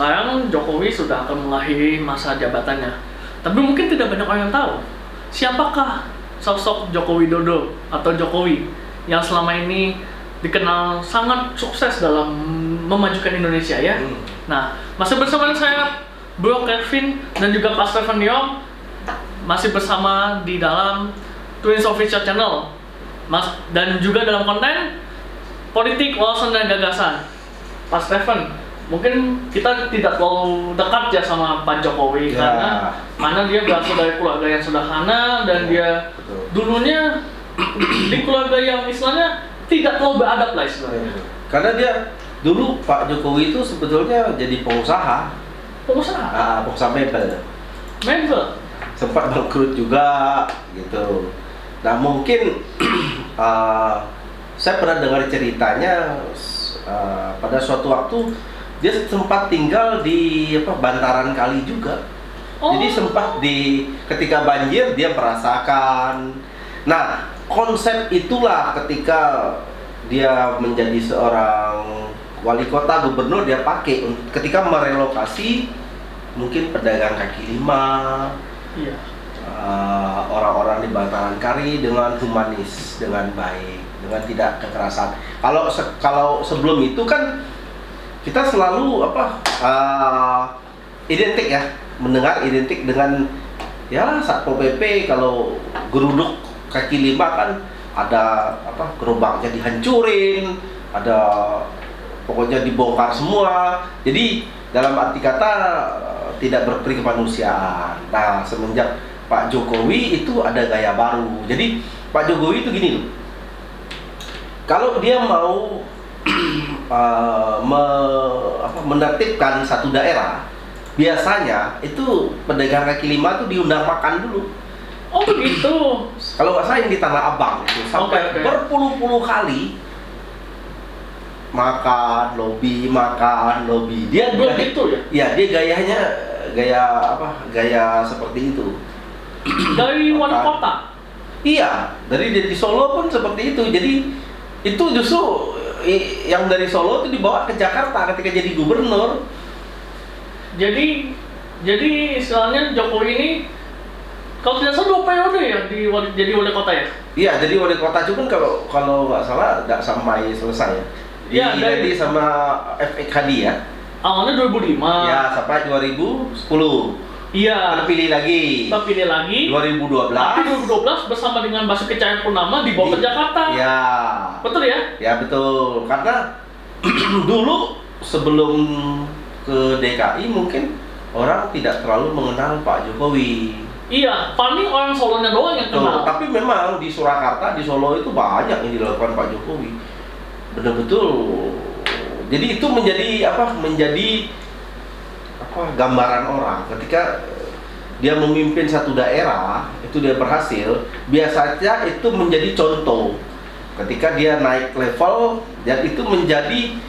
sekarang Jokowi sudah akan mengakhiri masa jabatannya. Tapi mungkin tidak banyak orang yang tahu siapakah sosok Joko Widodo atau Jokowi yang selama ini dikenal sangat sukses dalam memajukan Indonesia ya. Nah, masih bersama saya Bro Kevin dan juga Pak Stephen Yong, masih bersama di dalam Twins Official Channel, dan juga dalam konten politik, wawasan dan gagasan. Pak Stephen, mungkin kita tidak terlalu dekat ya sama Pak Jokowi karena dia berasal dari keluarga yang sederhana dan dia dulunya di keluarga yang istilahnya tidak terlalu beradab lah istilahnya. Karena dia dulu Pak Jokowi itu sebetulnya jadi pengusaha mebel. Sempat bangkrut juga gitu. Nah mungkin saya pernah dengar ceritanya pada suatu waktu dia sempat tinggal di bantaran kali juga. Jadi sempat ketika banjir dia merasakan. Nah, konsep itulah ketika dia menjadi seorang wali kota, gubernur, dia pakai ketika merelokasi mungkin pedagang kaki lima. Iya. Orang-orang di bantaran kali dengan humanis, dengan baik, dengan tidak kekerasan. Kalau sebelum itu kan kita selalu identik ya, mendengar identik dengan ya Satpol PP. Kalau geruduk kaki lima kan ada gerobaknya dihancurin, ada pokoknya dibongkar semua. Jadi dalam arti kata tidak berperi kemanusiaan. Nah semenjak Pak Jokowi itu ada gaya baru. Jadi Pak Jokowi itu gini loh, kalau dia mau menertibkan satu daerah, biasanya itu pedagang kaki lima tuh diundang makan dulu. Oh begitu. Kalau nggak salah yang di Tanah Abang itu sampai berpuluh-puluh kali makan lobby. Dia begitu ya? Iya, dia gaya seperti itu. Dari wali kota. Iya, dari Solo pun seperti itu. Jadi itu justru yang dari Solo itu dibawa ke Jakarta ketika jadi gubernur. Jadi istilahnya Jokowi ini kalau tidak salah 2 periode ya jadi wali kota ya? Iya, jadi wali kota cuman kalau nggak salah nggak sampai selesai ya. Iya, dari sama FX Hadi ya. Awalnya 2005. Ya, sampai 2010. Iya. Terpilih lagi. 2012. Tapi 2012 bersama dengan Basuki Cahayapurnama dibawa ke Jakarta. Iya. Betul ya? Ya betul. Karena dulu sebelum ke DKI mungkin orang tidak terlalu mengenal Pak Jokowi. Iya, paling orang Solonya doang yang kenal. Tapi memang di Surakarta, di Solo itu banyak yang dilakukan Pak Jokowi. Betul-betul. Jadi itu menjadi gambaran orang ketika dia memimpin satu daerah, itu dia berhasil, biasanya itu menjadi contoh ketika dia naik level, dan itu menjadi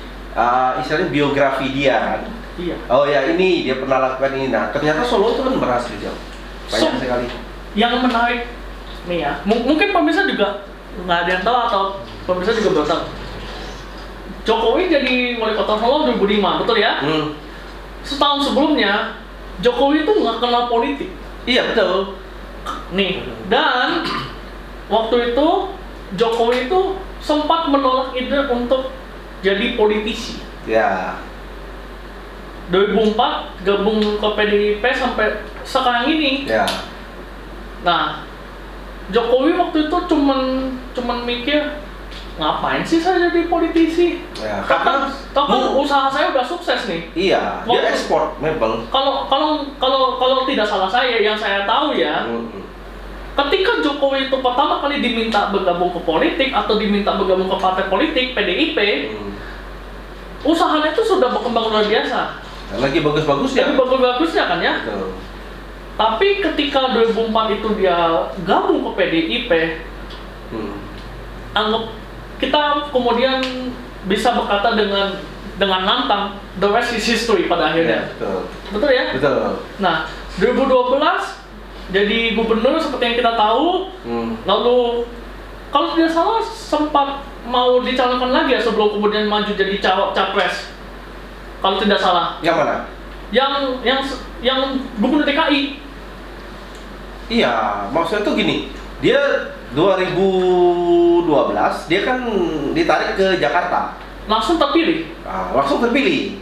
istilahnya biografi dia kan. Iya. Oh ya, ini dia pernah lakukan ini. Nah ternyata Solo itu kan berhasil jauh banyak sekali. Yang menarik nih ya, mungkin pemirsa juga nggak ada yang tahu atau pemirsa juga belum tahu, Jokowi jadi wali kota Solo 2005, betul ya? Setahun sebelumnya Jokowi itu nggak kenal politik. Iya betul. Nih, dan waktu itu Jokowi itu sempat menolak ide untuk jadi politisi. Ya. 2004 gabung ke PDIP sampai sekarang ini. Ya. Nah, Jokowi waktu itu cuman mikir, ngapain sih saya jadi politisi? Ya, Kan usaha saya udah sukses nih. Iya, dia ekspor mebel. Kalau tidak salah saya, yang saya tahu ya, ketika Jokowi itu pertama kali diminta bergabung ke politik atau diminta bergabung ke partai politik PDIP, usahanya itu sudah berkembang luar biasa. Lagi bagus-bagusnya. Bagus-bagusnya kan ya. Betul. Tapi ketika 2004 itu dia gabung ke PDIP, anggap kita kemudian bisa berkata dengan lantang, the rest is history pada akhirnya. Ya, betul ya? Betul. Nah, 2012 jadi gubernur seperti yang kita tahu. Lalu kalau tidak salah sempat mau dicalonkan lagi ya sebelum kemudian maju jadi capres. Kalau tidak salah. Yang mana? yang gubernur DKI. Iya, maksudnya tuh gini, dia 2012 dia kan ditarik ke Jakarta. Langsung terpilih. Nah, langsung terpilih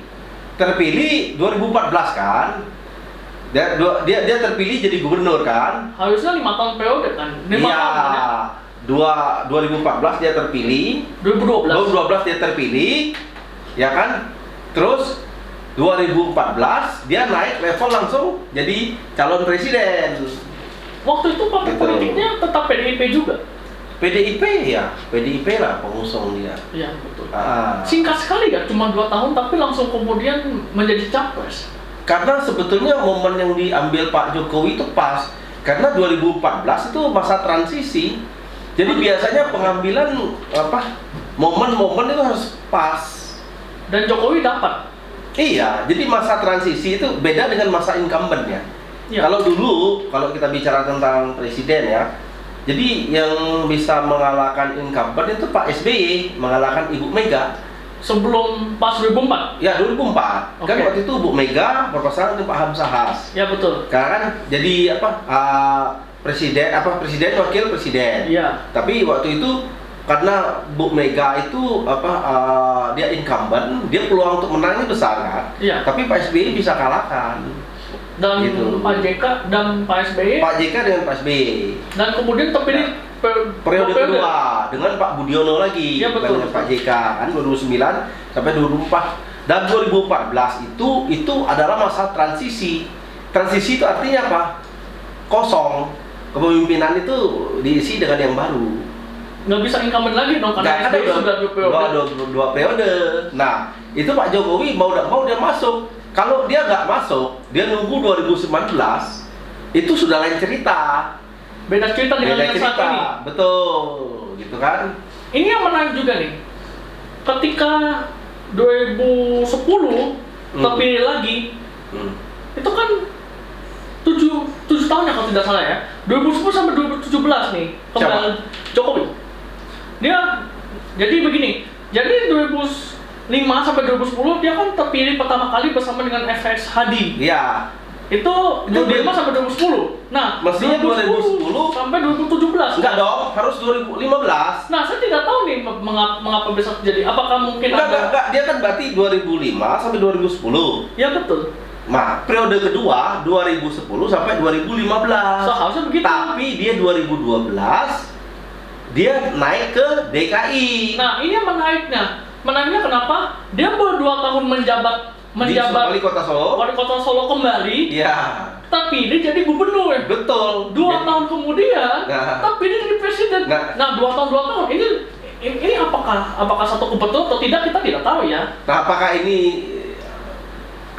2014 kan. Dia terpilih jadi gubernur kan. Harusnya 5 tahun periode kan. 5 Iya. tahun kan ya? 2014 dia terpilih. 2012. dia terpilih, ya kan? Terus 2014 dia naik level langsung jadi calon presiden. Waktu itu partai Gitu. politiknya tetap PDIP juga. PDIP ya, PDIP lah pengusung dia. Iya, betul. Ah. Singkat sekali ya, cuma 2 tahun tapi langsung kemudian menjadi capres. Karena sebetulnya momen yang diambil Pak Jokowi itu pas. Karena 2014 itu masa transisi. Jadi biasanya pengambilan momen-momen itu harus pas. Dan Jokowi dapat. Iya, jadi masa transisi itu beda dengan masa incumbent ya. Ya. Kalau dulu, kalau kita bicara tentang presiden ya, jadi yang bisa mengalahkan incumbent itu Pak SBY, mengalahkan Ibu Mega. Sebelum pas 2004. Ya 2004, kan Oke. waktu itu Bu Mega berpasangan dengan Pak Hamzahas. Ya betul. Karena kan jadi presiden wakil presiden. Iya. Tapi waktu itu karena Bu Mega itu dia incumbent, dia peluang untuk menangnya besar kan. Iya. Tapi Pak SBY bisa kalahkan. Dan Gitu. Pak JK dan Pak SBY. Pak JK dengan Pak SBY. Dan kemudian terpilih Periode kedua dengan Pak Budiono lagi, Iya, betul. dengan Pak JK kan 2009 sampai 2004. Dan 2014 itu adalah masa transisi. Transisi itu artinya apa? Kosong. Kepemimpinan itu diisi dengan yang baru. Nggak bisa incumbent lagi dong karena Nggak ada, SBY sudah 2 periode. dua periode. Nah, itu Pak Jokowi mau tidak mau dia masuk. Kalau dia nggak masuk, dia nunggu 2019, itu sudah lain cerita. Beda cerita dengan Beda yang saat cerita, ini. betul, gitu kan? Ini yang menarik juga nih. Ketika 2010 terpilih lagi, itu kan 7 tahun ya kalau tidak salah ya. 2010 sampai 2017 nih kembali Jokowi. Dia jadi begini. Jadi 2005 sampai 2010 dia kan terpilih pertama kali bersama dengan FX Hadi. Iya. Itu 2005 sampai 2010. Nah, Mestinya 2010 sampai 2017. Enggak dong, harus 2015. Nah, saya tidak tahu nih mengapa bisa terjadi. Apakah mungkin Enggak, dia kan berarti 2005 sampai 2010. Ya betul. Nah, periode kedua 2010 sampai 2015. Seharusnya begitu. Tapi dia 2012 dia naik ke DKI. Nah, ini yang menariknya. Menariknya kenapa? Dia baru 2 tahun menjabat Di wali kota Solo. wali kota Solo kembali, Iya. tapi dia jadi gubernur. Betul. 2 tahun kemudian, Nah. tapi dia jadi presiden. Nah. Nah, 2 tahun. Ini apakah satu kebetulan atau tidak kita tidak tahu ya. Nah, apakah ini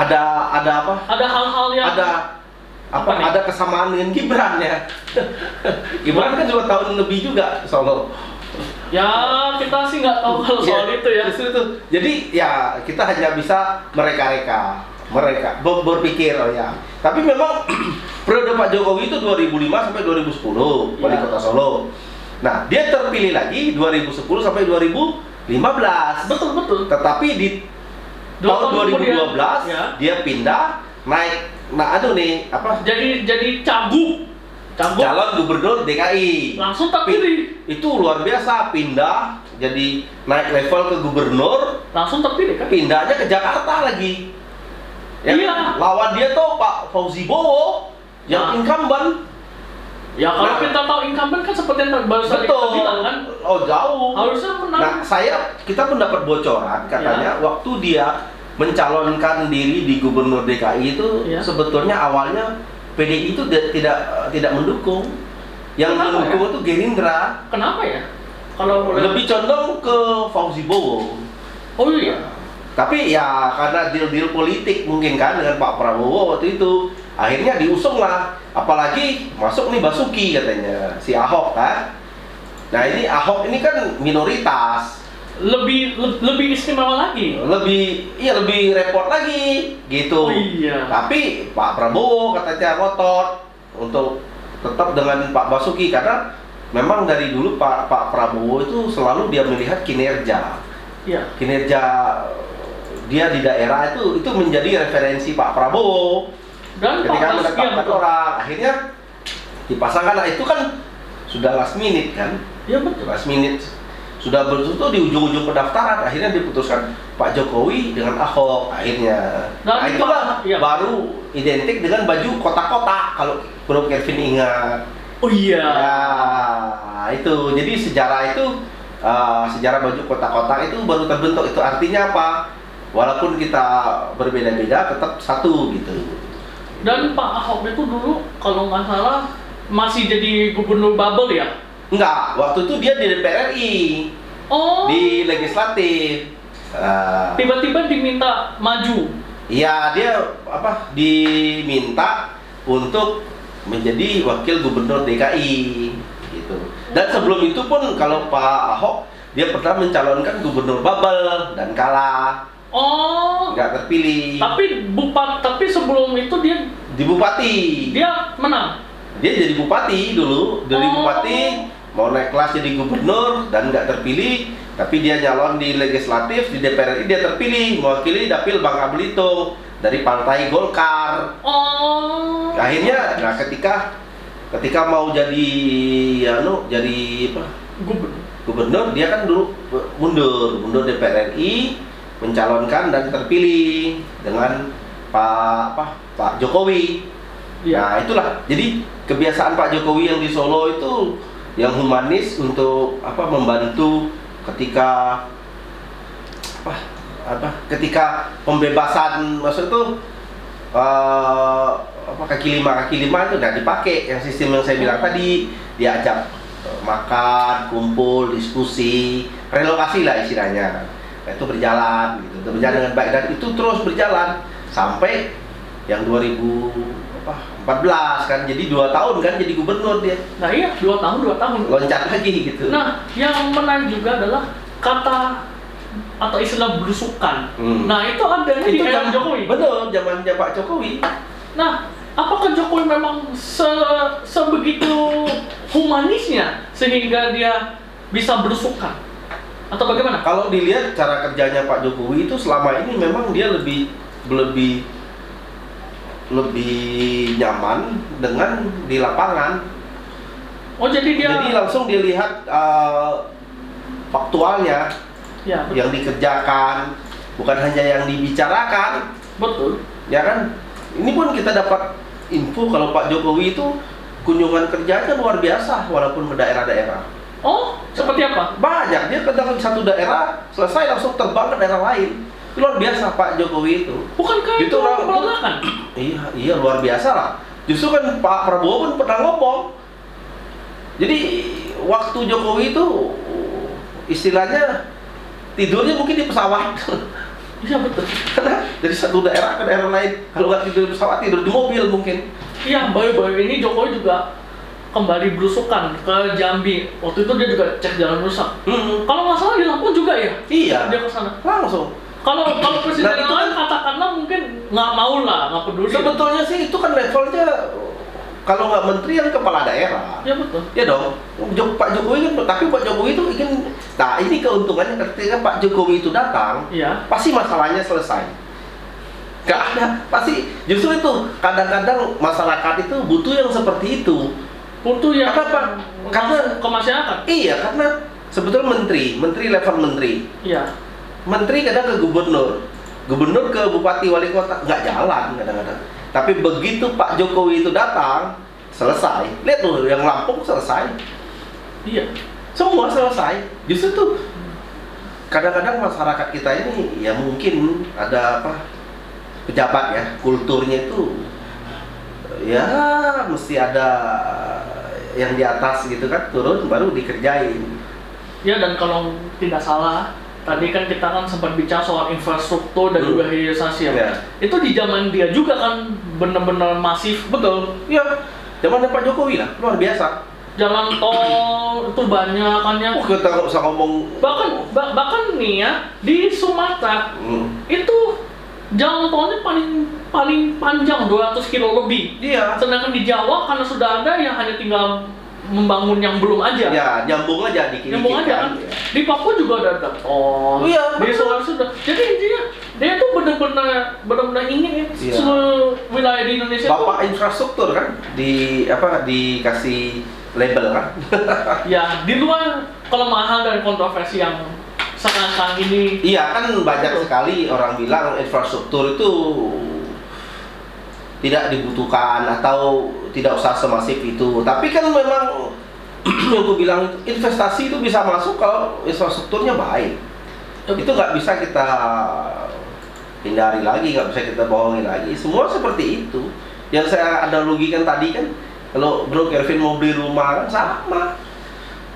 ada apa? Ada hal-hal yang apa nih? Ada kesamaan dengan Gibran ya. Gibran kan 2 tahun lebih juga Solo. ya kita sih nggak tahu kalau soal itu ya. Justru itu. Jadi ya kita hanya bisa mereka berpikir ya. Tapi memang periode Pak Jokowi itu 2005 sampai 2010 wali Ya. kota Solo. Nah, dia terpilih lagi 2010 sampai 2015. Betul. Tetapi di 2 tahun tahun kemudian, 2012 ya. dia pindah naik Jadi cagup calon gubernur DKI. langsung terpilih. Itu luar biasa, pindah jadi naik level ke gubernur, Langsung terpilih kan? pindahnya ke Jakarta lagi. Ya, Iya. lawan dia tuh Pak Fauzi Bowo yang Nah. incumbent. Ya kalau Nah. kita tahu incumbent kan seperti yang baru saja kita Betul. bilang kan, Oh, jauh. harusnya menang. Nah, kita pun dapat bocoran katanya waktu dia mencalonkan diri di gubernur DKI itu Ya. sebetulnya awalnya PDI itu tidak mendukung. Yang Kenapa mendukung itu Gerindra. Kenapa ya? Kalau Lebih condong ke Fauzi Bowo. Oh iya. Tapi ya karena deal-deal politik mungkin kan dengan Pak Prabowo waktu itu akhirnya diusung lah. Apalagi masuk nih Basuki katanya si Ahok kan. Nah ini Ahok ini kan minoritas. Lebih istimewa lagi. Lebih repot lagi gitu. Oh iya. Tapi Pak Prabowo katanya ngotot untuk tetap dengan Pak Basuki karena memang dari dulu Pak Prabowo itu selalu dia melihat kinerja. Iya. Kinerja dia di daerah itu menjadi referensi Pak Prabowo. Dan Ketika Pak menetapkan orang, akhirnya dipasangkan. Nah, itu kan sudah last minute kan? Iya betul. Last minute sudah betul di ujung-ujung pendaftaran, akhirnya diputuskan Pak Jokowi dengan Ahok akhirnya. Dan Nah, itulah iya. baru identik dengan baju kotak-kotak kalau Bro Kevin ingat. Oh iya. Ya, itu. Jadi sejarah itu sejarah baju kotak-kotak itu baru terbentuk. Itu artinya apa? Walaupun kita berbeda-beda tetap satu gitu. Dan Pak Ahok itu dulu kalau nggak salah masih jadi gubernur Babel ya? Enggak, waktu itu dia di DPR RI, Oh. di legislatif. Tiba-tiba diminta maju. Iya, dia diminta untuk menjadi wakil gubernur DKI gitu. Dan sebelum itu pun kalau Pak Ahok dia pernah mencalonkan gubernur Babel dan kalah, Oh. nggak terpilih. Tapi sebelum itu dia Di Bupati. menang. Dia jadi bupati dulu, dari Oh. bupati mau naik kelas jadi gubernur dan nggak terpilih, tapi dia nyalon di legislatif, di DPR RI dia terpilih mewakili dapil Bangka Belitung dari Partai Golkar. Oh. Akhirnya, nah ketika mau jadi jadi apa? Gubernur, dia kan dulu mundur DPR RI, mencalonkan dan terpilih dengan Pak Jokowi. Iya. Nah, itulah. Jadi kebiasaan Pak Jokowi yang di Solo itu yang humanis untuk membantu ketika ketika pembebasan, maksud itu kaki lima itu udah dipakai yang sistem yang saya bilang tadi, diajak makan, kumpul, diskusi, relokasi lah istilahnya. Nah, itu berjalan gitu, berjalan dengan baik dan itu terus berjalan sampai yang 2014 kan, jadi 2 tahun kan jadi gubernur dia. Nah iya, 2 tahun. Loncat lagi gitu. Nah, yang menarik juga adalah kata atau istilah belusukan. Nah, itu ada di era Jokowi. Betul, zamannya Pak Jokowi. Nah, apakah Jokowi memang sebegitu humanisnya sehingga dia bisa belusukan? Atau bagaimana? Kalau dilihat cara kerjanya Pak Jokowi itu selama ini memang dia lebih nyaman dengan di lapangan. Oh, jadi langsung dilihat faktualnya ya, yang dikerjakan, bukan hanya yang dibicarakan. betul. Ya kan? Ini pun kita dapat info kalau Pak Jokowi itu kunjungan kerjanya luar biasa walaupun ke daerah-daerah. Oh, seperti apa? Banyak, dia kadang satu daerah selesai langsung terbang ke daerah lain. Luar biasa Pak Jokowi itu. Bukankah itu kebanggaan? Iya luar biasa lah. Justru kan Pak Prabowo pun pernah ngomong. Jadi waktu Jokowi itu istilahnya tidurnya mungkin di pesawat. Iya betul. Karena dari satu daerah ke daerah lain, kalau nggak tidur di pesawat, tidur di mobil mungkin. Iya, baru-baru ini Jokowi juga kembali belusukan ke Jambi. Waktu itu dia juga cek jalan rusak. Kalau nggak salah di Lampung juga ya? Iya. Dia ke sana. Langsung. Kalau presiden Nah, itu lain kan- katakanlah mungkin nggak mau lah, nggak peduli. Sebetulnya sih itu kan levelnya kalau nggak menteri yang kepala daerah. Ya betul. Ya dong. Pak Jokowi kan, tapi Pak Jokowi itu ingin. Nah ini keuntungannya ketika Pak Jokowi itu datang, Iya. pasti masalahnya selesai. Gak ada, pasti justru itu kadang-kadang masyarakat itu butuh yang seperti itu. Butuh yang Kenapa? Karena- ke masyarakat. Iya, karena sebetulnya menteri level menteri. Iya. Menteri kadang ke gubernur ke bupati wali kota nggak jalan kadang-kadang. Tapi begitu Pak Jokowi itu datang, selesai. Lihat tuh yang Lampung selesai, Iya. semua selesai. Justru tuh kadang-kadang masyarakat kita ini ya mungkin ada pejabat ya, kulturnya itu ya mesti ada yang di atas gitu kan, turun baru dikerjain. Ya, dan kalau tidak salah, tadi kan kita kan sempat bicara soal infrastruktur dan juga hilirisasi ya. Ya. Itu di zaman dia juga kan benar-benar masif. Betul. Ya, zamannya Pak Jokowi lah, luar biasa. Jalan tol itu banyak kan ya. Kita nggak usah ngomong. Bahkan nih ya, di Sumatera itu jalan tolnya paling panjang 200 kilo lebih. Iya. Sedangkan di Jawa karena sudah ada yang hanya tinggal membangun yang belum aja. Ya, nyambung aja dikit-dikit Nyambung aja kan. Ya. Di Papua juga ada tol. Iya, Di betul. Sulawesi sudah. Jadi intinya dia benar-benar ingin Iya. seluruh wilayah di Indonesia itu Bapak infrastruktur kan dikasih label kan. ya di luar kelemahan dan kontroversi yang sekarang ini. Iya kan banyak Betul. sekali orang bilang infrastruktur itu tidak dibutuhkan atau tidak usah semasif itu. Tapi kan memang yang gue bilang investasi itu bisa masuk kalau infrastrukturnya baik. Itu nggak bisa kita hindari lagi, nggak bisa kita bohongi lagi. Semua seperti itu. Yang saya analogikan tadi kan, kalau Bro Kevin mau beli rumah kan sama.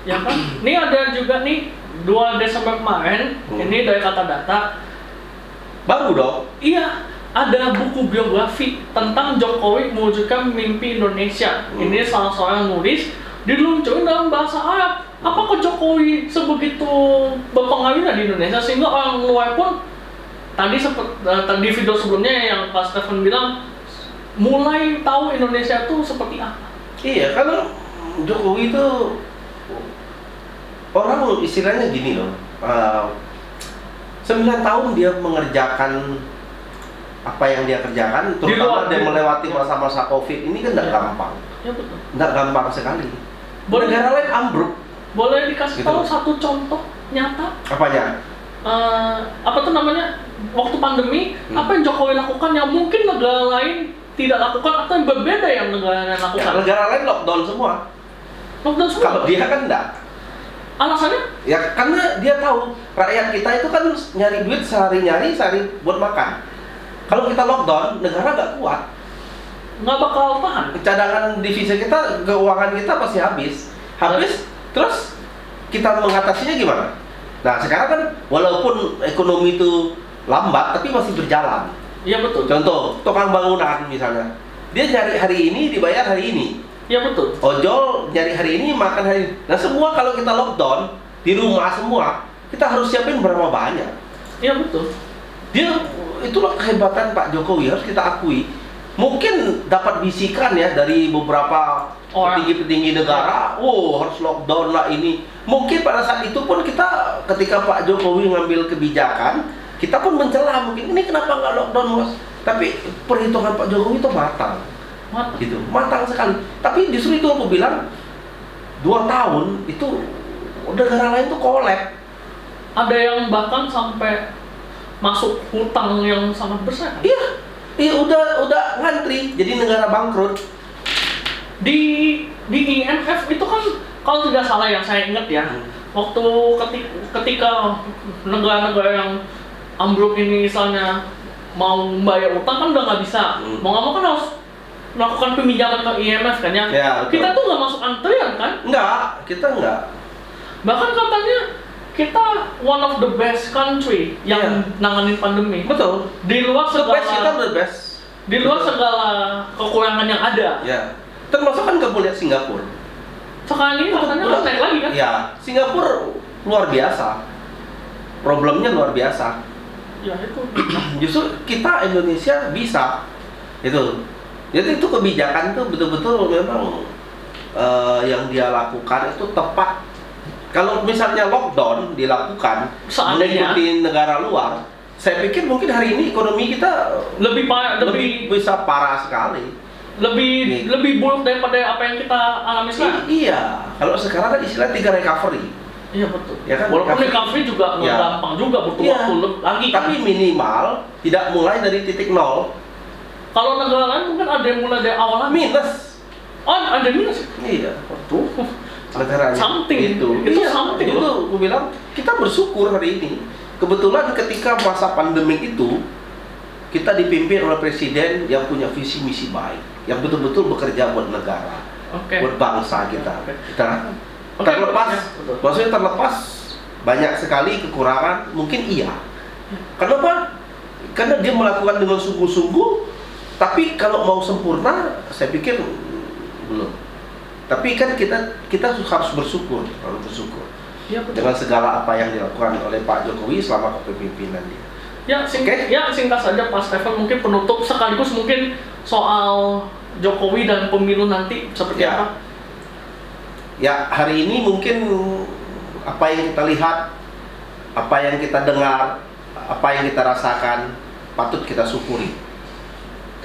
Ya kan? Ini ada juga nih 2 Desember kemarin, ini dari kata data, Baru dong. iya ada buku biografi tentang Jokowi mewujudkan mimpi Indonesia. Ini salah seorang nulis diluncurin dalam bahasa Arab. Apakah Jokowi sebegitu berpengaruh di Indonesia sehingga orang luar pun tadi di video sebelumnya yang Pak Stephen bilang mulai tahu Indonesia itu seperti apa? Iya, kalau Jokowi itu orang istilahnya gini loh. 9 tahun dia mengerjakan apa yang dia kerjakan, terutama dia melewati masa-masa COVID ini kan tidak gampang. Ya betul. Tidak gampang sekali. Boleh- Negara lain ambruk. Boleh dikasih Gitu. tahu satu contoh nyata? Apanya? Apa tuh namanya, waktu pandemi apa yang Jokowi lakukan yang mungkin negara lain tidak lakukan atau yang berbeda yang negara lain Ya, lakukan? negara lain lockdown semua. Lockdown semua. Kalau dia kan enggak. Alasannya? Ya karena dia tahu rakyat kita itu kan nyari duit sehari buat makan. Kalau kita lockdown, negara nggak kuat. Nggak bakal tahan. Cadangan devisa kita, keuangan kita pasti habis. Terus kita mengatasinya gimana? Nah sekarang kan walaupun ekonomi itu lambat, tapi masih berjalan. Iya betul. Contoh, tukang bangunan misalnya, dia nyari hari ini, dibayar hari ini. Iya betul. Ojol nyari hari ini, makan hari ini. Nah semua kalau kita lockdown, di rumah semua, kita harus siapin berapa banyak. Iya betul. Itulah kehebatan Pak Jokowi, harus kita akui. Mungkin dapat bisikan ya dari beberapa Orang. petinggi-petinggi negara, harus lockdown lah ini. Mungkin pada saat itu pun kita, ketika Pak Jokowi ngambil kebijakan, kita pun mencela mungkin, ini kenapa nggak lockdown Mas? Tapi perhitungan Pak Jokowi itu matang, gitu, matang sekali. Tapi justru itu aku bilang, 2 tahun itu negara lain tuh kolab. Ada yang bahkan sampai masuk hutang yang sangat besar. Iya, udah ngantri, jadi negara bangkrut. Di IMF itu kan kalau tidak salah yang saya ingat ya, waktu ketika negara-negara yang ambruk ini misalnya mau membayar utang kan udah nggak bisa, mau nggak mau kan harus melakukan peminjaman ke IMF kan ya. Ya, betul. Kita tuh nggak masuk antrian kan, Enggak, kita enggak. bahkan katanya kita one of the best country yang nanganin pandemi. Betul. Di luar The best, kita segala the best. di luar Betul. segala kekurangan yang ada. Ya. Termasuk kan kamu lihat Singapura. Sekarang ini katanya kan naik lagi kan? Ya, Singapura luar biasa. Problemnya luar biasa. Ya itu. Justru kita Indonesia bisa. Itu. Jadi itu kebijakan itu betul-betul memang yang dia lakukan itu tepat. Kalau misalnya lockdown dilakukan Seandainya. mengikuti negara luar, saya pikir mungkin hari ini ekonomi kita lebih bisa parah sekali. lebih buruk daripada apa yang kita alami sekarang. Iya, kalau sekarang kan istilah 3 recovery. Iya betul. Ya kan, Walaupun recovery. recovery juga nggak Ya. gampang juga, butuh Iya. waktu lagi. Tapi minimal tidak mulai dari titik nol, Kalau negara lain mungkin ada yang mulai dari awal lagi. minus. Oh, ada minus. Iya, tuh negaranya. Something. Itu Itu something Itu loh. aku bilang kita bersyukur hari ini. Kebetulan ketika masa pandemik itu kita dipimpin oleh presiden yang punya visi misi baik, yang betul-betul bekerja buat negara, Oke. buat bangsa kita. Oke. Kita Oke, terlepas, ya, betul. maksudnya terlepas banyak sekali kekurangan, mungkin iya. Kenapa? Karena dia melakukan dengan sungguh-sungguh, tapi kalau mau sempurna, saya pikir belum. Tapi kan kita harus bersyukur, Iya betul. dengan segala apa yang dilakukan oleh Pak Jokowi selama kepemimpinan dia. Ya, singkat saja Pak Stephen, mungkin penutup sekaligus mungkin soal Jokowi dan pemilu nanti seperti Ya. apa? Ya, hari ini mungkin apa yang kita lihat, apa yang kita dengar, apa yang kita rasakan, patut kita syukuri.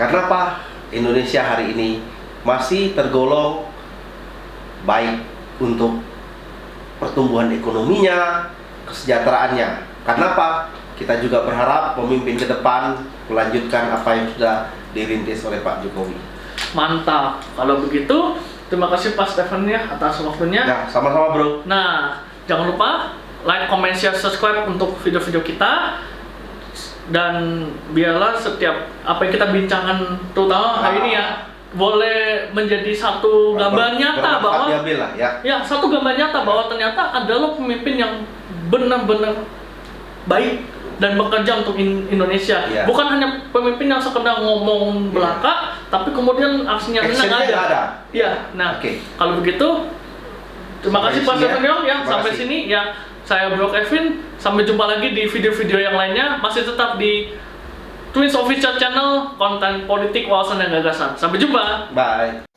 Karena apa? Indonesia hari ini masih tergolong baik untuk pertumbuhan ekonominya, kesejahteraannya. Karena apa? Kita juga berharap pemimpin ke depan melanjutkan apa yang sudah dirintis oleh Pak Jokowi. Mantap. Kalau begitu, terima kasih Pak Stephen ya atas waktunya. Nah, sama-sama bro. Nah, jangan lupa like, comment, share, subscribe untuk video-video kita. Dan biarlah setiap apa yang kita bincangkan terutama hari ini ya boleh menjadi satu gambar nyata bahwa satu gambar nyata bahwa ternyata adalah pemimpin yang benar-benar baik dan bekerja untuk Indonesia. Bukan hanya pemimpin yang sekedar ngomong belaka, tapi kemudian aksinya ada. Ya, nah kalau begitu terima kasih Pak Stephen ya sampai sini ya. Saya Bro Kevin, sampai jumpa lagi di video-video yang lainnya. Masih tetap di Twins Official Channel, konten politik, wawasan dan gagasan. Sampai jumpa. Bye.